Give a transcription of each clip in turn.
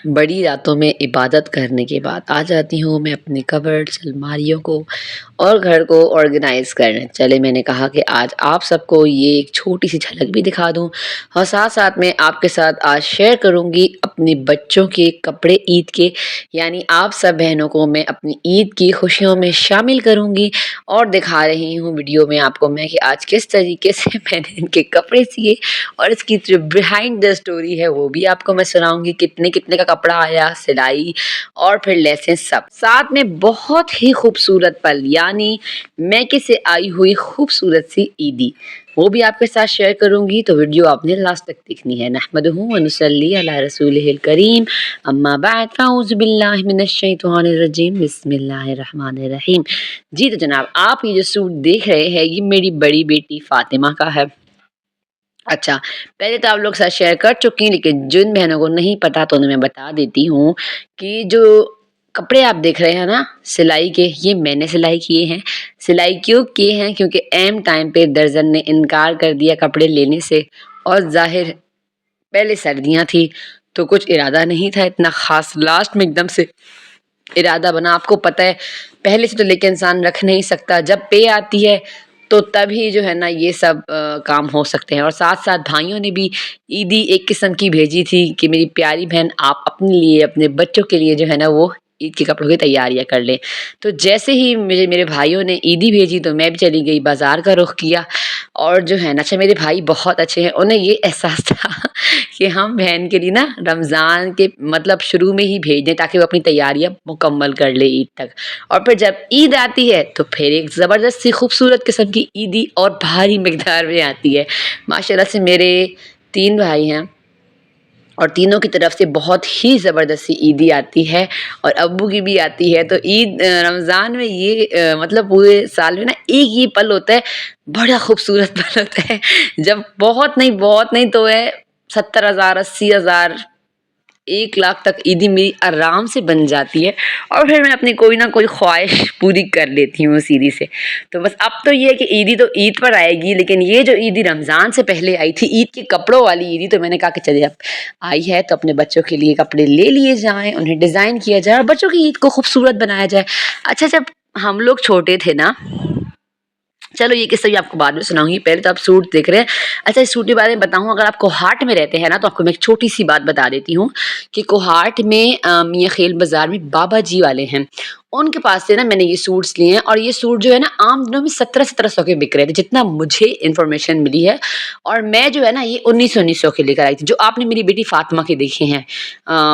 بڑی راتوں میں عبادت کرنے کے بعد آ جاتی ہوں میں اپنے کبرڈ الماریوں کو اور گھر کو آرگنائز کرنے. چلے میں نے کہا کہ آج آپ سب کو یہ ایک چھوٹی سی جھلک بھی دکھا دوں اور ساتھ ساتھ میں آپ کے ساتھ آج شیئر کروں گی اپنے بچوں کے کپڑے عید کے. یعنی آپ سب بہنوں کو میں اپنی عید کی خوشیوں میں شامل کروں گی اور دکھا رہی ہوں ویڈیو میں آپ کو میں کہ آج کس طریقے سے میں نے ان کے کپڑے سیے اور اس کی جو بیہائنڈ دا اسٹوری ہے وہ بھی آپ کو میں سناؤں گی. کتنے کتنے کا کپڑا آیا, سلائی اور پھر لیسیں سب ساتھ میں بہت ہی خوبصورت پل یعنی میکے سے آئی ہوئی خوبصورت سی عیدی وہ بھی آپ کے ساتھ شیئر کروں گی. تو ویڈیو آپ نے لاسٹ تک دیکھنی ہے. نحمدہ و نصلی علی رسولہ الکریم اما بعد فاعوذ باللہ من الشیطان الرجیم بسم اللہ الرحمن الرحیم. جی تو جناب آپ یہ جو سوٹ دیکھ رہے ہیں یہ میری بڑی بیٹی فاطمہ کا ہے. اچھا پہلے تو آپ لوگ ساتھ شیئر کر چکی ہیں لیکن جن بہنوں کو نہیں پتا تو انہیں میں بتا دیتی ہوں کہ جو کپڑے آپ دیکھ رہے ہیں نا سلائی کے, یہ میں نے سلائی کیے ہیں. سلائی کیوں کیے ہیں کیونکہ ایم ٹائم پہ درزن نے انکار کر دیا کپڑے لینے سے اور ظاہر پہلے سردیاں تھی تو کچھ ارادہ نہیں تھا اتنا خاص, لاسٹ میں ایک دم سے ارادہ بنا. آپ کو پتہ ہے پہلے سے تو لے کے انسان رکھ نہیں سکتا, جب پے آتی ہے تو تبھی جو ہے نا یہ سب کام ہو سکتے ہیں. اور ساتھ ساتھ بھائیوں نے بھی عیدی ایک قسم کی بھیجی تھی کہ میری پیاری بہن آپ اپنے لیے اپنے بچوں کے لیے جو ہے نا وہ عید کے کپڑوں کی تیاریاں کر لیں. تو جیسے ہی میرے بھائیوں نے عیدی بھیجی تو میں بھی چلی گئی بازار کا رخ کیا اور جو ہے نا اچھا میرے بھائی بہت اچھے ہیں, انہیں یہ احساس تھا کہ ہم بہن کے لیے نا رمضان کے مطلب شروع میں ہی بھیج دیں تاکہ وہ اپنی تیاریاں مکمل کر لے عید تک. اور پھر جب عید آتی ہے تو پھر ایک زبردست سی خوبصورت قسم کی عیدی اور بھاری مقدار میں آتی ہے. ماشاءاللہ سے میرے 3 بھائی ہیں اور تینوں کی طرف سے بہت ہی زبردست سی عیدی آتی ہے اور ابو کی بھی آتی ہے. تو عید رمضان میں یہ مطلب پورے سال میں نا ایک یہ پل ہوتا ہے بڑا خوبصورت پل ہوتا ہے جب بہت نہیں تو ہے 70,000 80,000 1,00,000 تک عیدی میری آرام سے بن جاتی ہے اور پھر میں اپنی کوئی نہ کوئی خواہش پوری کر لیتی ہوں اس عیدی سے. تو بس اب تو یہ ہے کہ عیدی تو عید پر آئے گی لیکن یہ جو عیدی رمضان سے پہلے آئی تھی عید کے کپڑوں والی عیدی, تو میں نے کہا کہ چلیے اب آئی ہے تو اپنے بچوں کے لیے کپڑے لے لیے جائیں, انہیں ڈیزائن کیا جائے اور بچوں کی عید کو خوبصورت بنایا جائے. اچھا جب ہم لوگ چھوٹے تھے نا, چلو یہ قصہ بھی آپ کو بعد میں سناؤں گی, پہلے تو آپ سوٹ دیکھ رہے ہیں. اچھا اس سوٹ کے بارے میں بتاؤں, اگر آپ کوہاٹ میں رہتے ہیں نا تو آپ کو میں ایک چھوٹی سی بات بتا دیتی ہوں کہ کوہاٹ میں میاں خیل بازار میں بابا جی والے ہیں, ان کے پاس سے نا میں نے یہ سوٹس لیے ہیں اور یہ سوٹ جو ہے نا عام دنوں میں 1700 کے بک رہے تھے جتنا مجھے انفارمیشن ملی ہے. اور میں جو ہے نا یہ 1900 کے لے کر آئی تھی جو آپ نے میری بیٹی فاطمہ کے دیکھے ہیں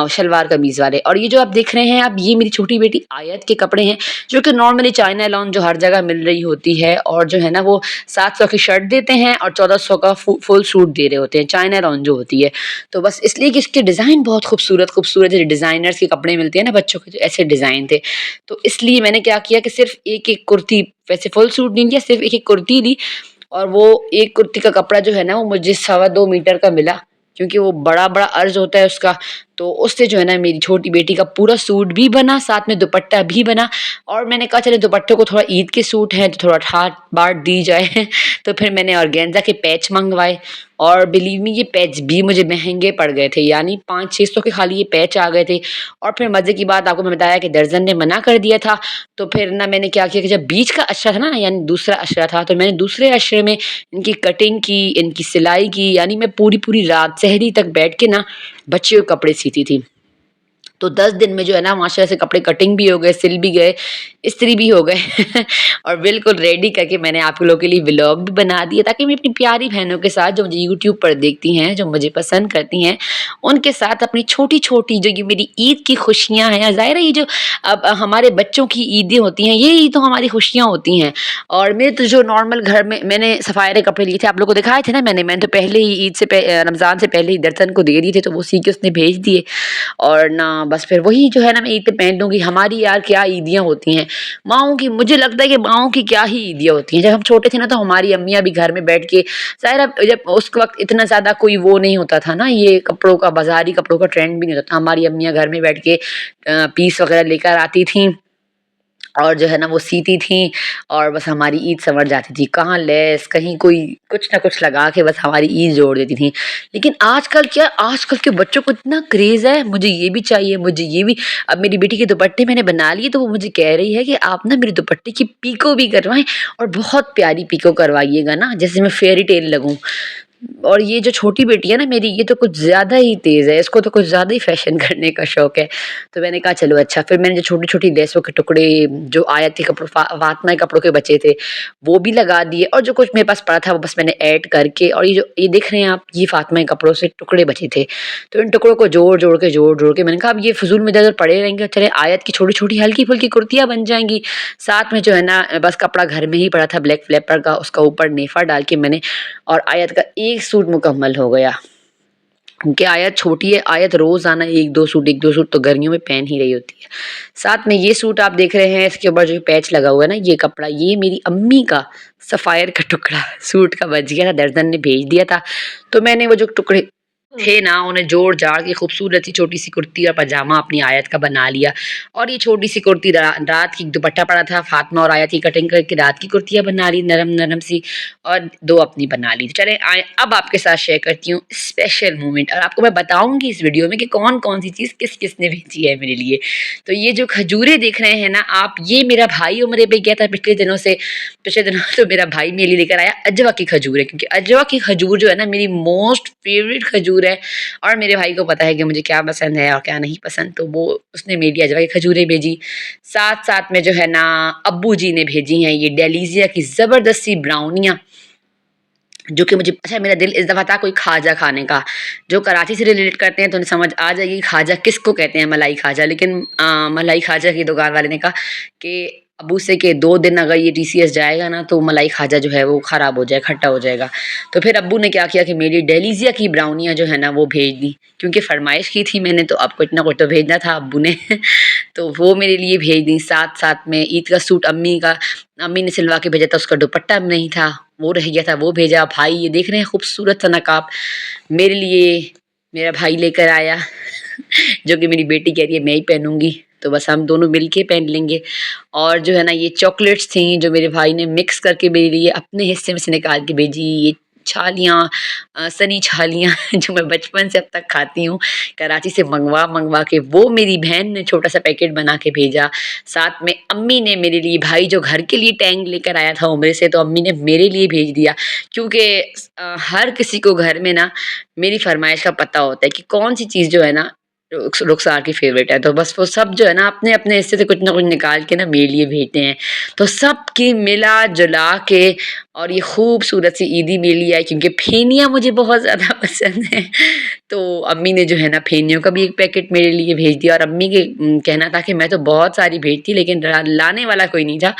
شلوار قمیض والے. اور یہ جو آپ دیکھ رہے ہیں اب یہ میری چھوٹی بیٹی آیت کے کپڑے ہیں جو کہ نارملی چائنا لون جو ہر جگہ مل رہی ہوتی ہے اور جو ہے نا وہ 700 کی شرٹ دیتے ہیں اور 1400 کا فل سوٹ دے رہے ہوتے ہیں چائنا لون جو ہوتی ہے. تو بس اس لیے کہ اس کے ڈیزائن بہت خوبصورت جو ڈیزائنرز کے کپڑے ملتے ہیں نا بچوں کے ایسے ڈیزائن تھے. تو اس لیے میں نے کیا کیا کہ صرف ایک کرتی, ویسے فل سوٹ نہیں لیا, صرف ایک کرتی لی اور وہ ایک کرتی کا کپڑا جو ہے نا وہ مجھے 2.25 میٹر کا ملا کیونکہ وہ بڑا عرض ہوتا ہے اس کا. تو اس سے جو ہے نا میری چھوٹی بیٹی کا پورا سوٹ بھی بنا, ساتھ میں دوپٹہ بھی بنا. اور میں نے کہا چلے دوپٹے کو تھوڑا عید کے سوٹ ہیں تو تھوڑا ٹھاٹ باٹ دی جائے تو پھر میں نے آرگینزا کے پیچ منگوائے اور بلیو می یہ پیچ بھی مجھے مہنگے پڑ گئے تھے, یعنی 500-600 کے خالی یہ پیچ آ گئے تھے. اور پھر مزے کی بات آپ کو میں بتایا کہ درزن نے منع کر دیا تھا تو پھر نہ میں نے کیا کیا کہ جب بیچ کا اشرہ تھا نا یعنی دوسرا اشرہ تھا تو میں نے دوسرے اشرے میں ان کی کٹنگ کی, ان کی سلائی کی, یعنی میں پوری رات سحری تک بیٹھ کے نا بچے کو کپڑے سیتی تھی. تو 10 دن میں جو ہے نا ماشاءاللہ سے کپڑے کٹنگ بھی ہو گئے, سل بھی گئے, استری بھی ہو گئے اور بالکل ریڈی کر کے میں نے آپ لوگوں کے لیے ولاگ بھی بنا دیا تاکہ میں اپنی پیاری بہنوں کے ساتھ جو مجھے یوٹیوب پر دیکھتی ہیں, جو مجھے پسند کرتی ہیں, ان کے ساتھ اپنی چھوٹی جو یہ میری عید کی خوشیاں ہیں. ظاہر ہے یہ جو اب ہمارے بچوں کی عیدیں ہوتی ہیں یہ تو ہماری خوشیاں ہوتی ہیں. اور میرے تو جو نارمل گھر میں نے صفائے کپڑے لیے تھے آپ لوگوں کو دکھائے تھے نا میں نے تو پہلے ہی عید سے رمضان سے پہلے ہی درتن کو دے دیے تھے تو وہ سی کے اس نے بھیج دیے اور نہ بس پھر وہی جو ہے نا میں عید پہ پہن لوں گی. ہماری یار کیا عیدیاں ہوتی ہیں ماؤں کی, مجھے لگتا ہے کہ ماؤں کی کیا ہی عیدیاں ہوتی ہیں. جب ہم چھوٹے تھے نا تو ہماری امیاں بھی گھر میں بیٹھ کے, ظاہر جب اس وقت اتنا زیادہ کوئی وہ نہیں ہوتا تھا نا, یہ کپڑوں کا بازاری کپڑوں کا ٹرینڈ بھی نہیں ہوتا تھا. ہماری امیاں گھر میں بیٹھ کے پیس وغیرہ لے کر آتی تھیں اور جو ہے نا وہ سیتی تھیں اور بس ہماری عید سنور جاتی تھی، کہاں لیس کہیں کوئی کچھ نہ کچھ لگا کے بس ہماری عید جوڑ دیتی تھیں۔ لیکن آج کل کیا، آج کل کے بچوں کو اتنا کریز ہے، مجھے یہ بھی چاہیے، مجھے یہ بھی۔ اب میری بیٹی کے دوپٹے میں نے بنا لیے تو وہ مجھے کہہ رہی ہے کہ آپ نا میرے دوپٹے کی پیکو بھی کروائیں، اور بہت پیاری پیکو کروائیے گا نا جیسے میں فیری ٹیل لگوں۔ اور یہ جو چھوٹی بیٹی ہے نا میری، یہ تو کچھ زیادہ ہی تیز ہے، اس کو تو کچھ زیادہ ہی فیشن کرنے کا شوق ہے۔ تو میں نے کہا چلو اچھا، پھر میں نے جو چھوٹی چھوٹی لیسوں کے ٹکڑے جو آیت کے کپڑوں، فاطمہ کے کپڑوں کے بچے تھے وہ بھی لگا دیے، اور جو کچھ میرے پاس پڑا تھا وہ بس میں نے ایڈ کر کے، اور یہ جو یہ دیکھ رہے ہیں آپ، یہ فاطمہ کے کپڑوں سے ٹکڑے بچے تھے، تو ان ٹکڑوں کو جوڑ کے میں نے کہا اب یہ فضول میں ادھر پڑے رہیں گے، چلے آیت کی چھوٹی چھوٹی ہلکی پھلکی کرتیاں بن جائیں گی۔ ساتھ میں جو ہے نا بس کپڑا گھر میں ہی پڑا تھا بلیک فلیپر کا، اس کا اوپر نیفا ڈال کے میں نے، اور آیت کا ایک سوٹ مکمل ہو گیا، کیونکہ آیت چھوٹی ہے، آیت روز آنا ایک دو سوٹ تو گرمیوں میں پہن ہی رہی ہوتی ہے۔ ساتھ میں یہ سوٹ آپ دیکھ رہے ہیں، اس کے اوپر جو پیچ لگا ہوا ہے نا، یہ کپڑا یہ میری امی کا سفائر کا ٹکڑا سوٹ کا بچ گیا تھا، درزن نے بھیج دیا تھا، تو میں نے وہ جو ٹکڑے تھے نا انہیں جوڑ جاڑ کے خوبصورت سی چھوٹی سی کرتی اور پاجامہ اپنی آیت کا بنا لیا۔ اور یہ چھوٹی سی کرتی رات کی دوپٹہ پڑا تھا، فاطمہ اور آیت کی کٹنگ کر کے رات کی کرتیاں بنا لی نرم نرم سی، اور دو اپنی بنا لی۔ چلیں آئیں اب آپ کے ساتھ شیئر کرتی ہوں اسپیشل مومنٹ، اور آپ کو میں بتاؤں گی اس ویڈیو میں کہ کون کون سی چیز کس کس نے بھیجی ہے میرے لیے۔ تو یہ جو کھجورے دیکھ رہے ہیں نا آپ، یہ میرا بھائی عمرے پہ گیا تھا پچھلے دنوں تو میرا بھائی میرے لیے لے کر آیا اجوا کی کھجور ہے، کیونکہ اجوا کی کھجور جو ہے نا میری موسٹ فیوریٹ کھجور ہے، اور میرے بھائی کو پتا ہے کہ مجھے کیا پسند ہے اور کیا نہیں پسند، تو وہ اس نے میری اجوا کی کھجوریں بھیجی۔ ساتھ میں جو ہے نا ابو جی نے بھیجی ہیں یہ ڈیلیزیا کی زبردست سی براؤنیاں، جو کہ مجھے اچھا، میرا دل اس دفعہ تھا کوئی کھاجا کھانے کا، جو کراچی سے ریلیٹ کرتے ہیں تو انہیں سمجھ آ جائے گی کھاجا کس کو کہتے ہیں، ملائی کھاجا، لیکن ملائی کھاجا کی دکان والے نے کہا کہ ابو سے کہ 2 دن اگر یہ ٹی سی ایس جائے گا نا تو ملائی کھاجا جو ہے وہ خراب ہو جائے، کھٹا ہو جائے گا۔ تو پھر ابو نے کیا کیا کہ میری ڈیلیزیا کی براؤنیاں جو ہے نا وہ بھیج دی، کیونکہ فرمائش کی تھی میں نے تو اب کچھ نہ کچھ تو بھیجنا تھا ابو نے تو وہ میرے لیے بھیج دی۔ ساتھ میں عید کا سوٹ امی نے سلوا کے بھیجا تھا، اس کا دوپٹہ نہیں تھا، وہ رہ گیا تھا، وہ بھیجا۔ بھائی یہ دیکھ رہے ہیں خوبصورت سا نقاب میرے لیے میرا بھائی لے کر آیا جو کہ میری بیٹی کہہ رہی ہے میں ہی پہنوں گی، تو بس ہم دونوں مل کے پہن لیں گے۔ اور جو ہے نا یہ چاکلیٹس تھیں جو میرے بھائی نے مکس کر کے میرے لیے اپنے حصے میں سے نکال کے بھیجی، یہ چھالیاں، سنی چھالیاں جو میں بچپن سے اب تک کھاتی ہوں، کراچی سے منگوا کے وہ میری بہن نے چھوٹا سا پیکٹ بنا کے بھیجا۔ ساتھ میں امی نے میرے لیے، بھائی جو گھر کے لیے ٹینگ لے کر آیا تھا عمرے سے، تو امی نے میرے لیے بھیج دیا، کیونکہ ہر کسی کو گھر میں نا میری فرمائش کا پتہ ہوتا ہے کہ کون سی چیز جو ہے نا رخسار کی فیوریٹ ہے، تو بس وہ سب جو ہے نا اپنے اپنے حصے سے کچھ نہ کچھ نکال کے نا میرے لیے بھیجتے ہیں، تو سب کی ملا جلا کے اور یہ خوبصورت سی عیدی میرے لیے آئی، کیونکہ پھینیاں مجھے بہت زیادہ پسند ہیں، تو امی نے جو ہے نا پھینیوں کا بھی ایک پیکٹ میرے لیے بھیج دیا۔ اور امی کے کہنا تھا کہ میں تو بہت ساری بھیجتی لیکن لانے والا کوئی نہیں تھا،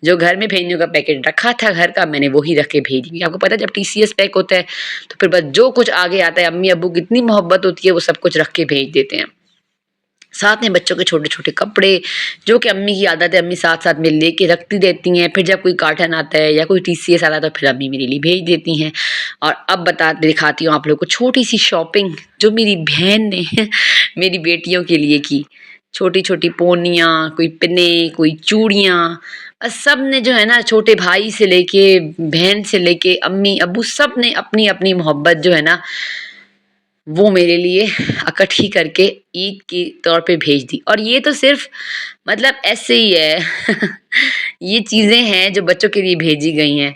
جو گھر میں پھینیوں کا پیکٹ رکھا تھا گھر کا میں نے وہی رکھ کے بھیج دی۔ آپ کو پتہ ہے جب ٹی سی ایس پیک ہوتا ہے تو پھر بس جو کچھ آگے آتا ہے امی ابو کی اتنی محبت ہوتی ہے وہ سب کچھ رکھ کے بھیج دیتے ہیں۔ ساتھ میں بچوں کے چھوٹے چھوٹے کپڑے جو کہ امی کی عادت ہے، امی ساتھ میں لے کے رکھتی رہتی ہیں، پھر جب کوئی کارٹن آتا ہے یا کوئی ٹی سی ایس آتا ہے تو پھر امی میرے لیے بھیج دیتی ہیں۔ اور اب دکھاتی ہوں آپ لوگوں کو چھوٹی سی شاپنگ جو میری بہن نے میری بیٹیوں کے لیے کی، چھوٹی چھوٹی پونیاں، کوئی پنے، کوئی چوڑیاں، سب نے جو ہے نا چھوٹے بھائی سے لے کے بہن سے لے کے امی ابو سب نے اپنی اپنی محبت جو ہے نا وہ میرے لیے اکٹھی کر کے عید کے طور پہ بھیج دی۔ اور یہ تو صرف مطلب ایسے ہی ہے یہ چیزیں ہیں جو بچوں کے لیے بھیجی گئی ہیں،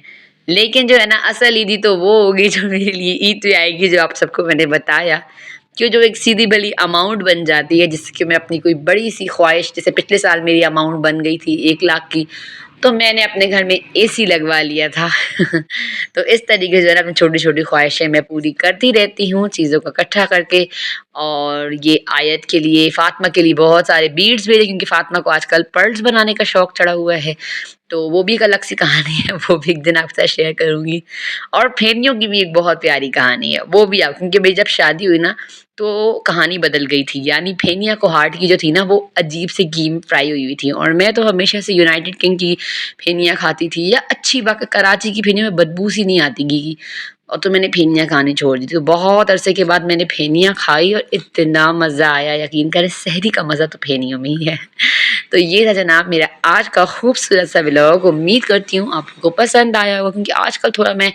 لیکن جو ہے نا اصل عیدی تو وہ ہوگی جو میرے لیے عید پہ آئے گی، جو آپ سب کو میں نے بتایا، کہ جو ایک سیدھی بلی اماؤنٹ بن جاتی ہے جس کی میں اپنی کوئی بڑی سی خواہش، جیسے پچھلے سال میری اماؤنٹ بن گئی تھی 1 لاکھ کی، تو میں نے اپنے گھر میں اے سی لگوا لیا تھا تو اس طریقے سے اپنی چھوٹی چھوٹی خواہشیں میں پوری کرتی رہتی ہوں چیزوں کو اکٹھا کر کے۔ اور یہ آیت کے لیے، فاطمہ کے لیے بہت سارے بیڈز بھیجے، کیونکہ فاطمہ کو آج کل پرلز بنانے کا شوق چڑھا ہوا ہے، تو وہ بھی ایک الگ سی کہانی ہے، وہ بھی ایک دن آپ کے ساتھ شیئر کروں گی۔ اور پھینیوں کی بھی ایک بہت پیاری کہانی ہے، وہ بھی آپ، کیونکہ میری جب شادی ہوئی نا تو کہانی بدل گئی تھی، یعنی پھینیاں کوہاٹ کی جو تھی نا وہ عجیب سی گھی میں فرائی ہوئی تھی، اور میں تو ہمیشہ سے یونائٹڈ کنگ کی پھینیاں کھاتی تھی، یا اچھی بات کراچی کی پھینیوں میں بدبو سی نہیں آتی گھی کی، اور تو میں نے پھینیاں کھانی چھوڑ دی تھی۔ تو بہت عرصے کے بعد میں نے پھینیاں کھائی اور اتنا مزہ آیا، یقین کریں سحری کا مزہ تو پھینیوں میں ہی ہے تو یہ تھا جناب میرا آج کا خوبصورت سا ولاگ. امید کرتی ہوں آپ کو پسند آیا ہوگا کیونکہ آج کل تھوڑا میں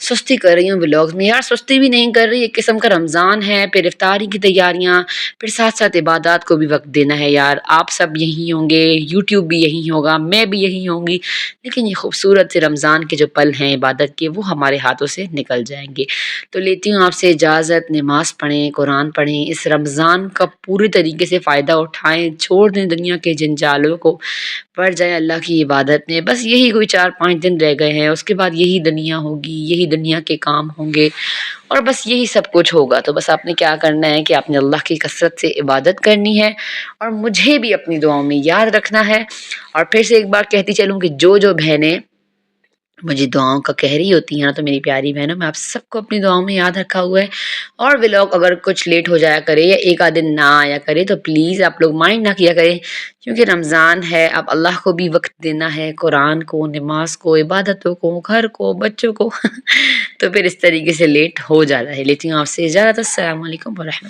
سستی کر رہی ہوں ولاگز میں. یار سستی بھی نہیں کر رہی, ایک قسم کا رمضان ہے, پھر افطاری کی تیاریاں, پھر ساتھ ساتھ عبادات کو بھی وقت دینا ہے. یار آپ سب یہی ہوں گے, یوٹیوب بھی یہی ہوگا, میں بھی یہی ہوں گی, لیکن یہ خوبصورت سے رمضان کے جو پل ہیں عبادت کے وہ ہمارے ہاتھوں سے نکل جائیں گے. تو لیتی ہوں آپ سے اجازت. نماز پڑھیں, قرآن پڑھیں, اس رمضان کا پورے طریقے سے فائدہ اٹھائیں, چھوڑ دیں دنیا کے جنجالوں کو, پڑ جائیں اللہ کی عبادت میں. بس یہی کوئی 4-5 دن رہ گئے ہیں, اس کے بعد یہی دنیا ہوگی, یہی دنیا کے کام ہوں گے اور بس یہی سب کچھ ہوگا. تو بس آپ نے کیا کرنا ہے کہ آپ نے اللہ کی کثرت سے عبادت کرنی ہے اور مجھے بھی اپنی دعاؤں میں یاد رکھنا ہے. اور پھر سے ایک بار کہتی چلوں کہ جو بہنیں مجھے دعاؤں کا کہہ رہی ہوتی ہیں نا, تو میری پیاری بہنوں, میں آپ سب کو اپنی دعاؤں میں یاد رکھا ہوا ہے. اور ولاگ اگر کچھ لیٹ ہو جایا کرے یا ایک آدھ دن نہ آیا کرے تو پلیز آپ لوگ مائنڈ نہ کیا کریں, کیونکہ رمضان ہے, اب اللہ کو بھی وقت دینا ہے, قرآن کو, نماز کو, عبادتوں کو, گھر کو, بچوں کو تو پھر اس طریقے سے لیٹ ہو جاتا ہے. لیتی ہوں آپ سے اجازت. السلام علیکم ورحمۃ اللہ.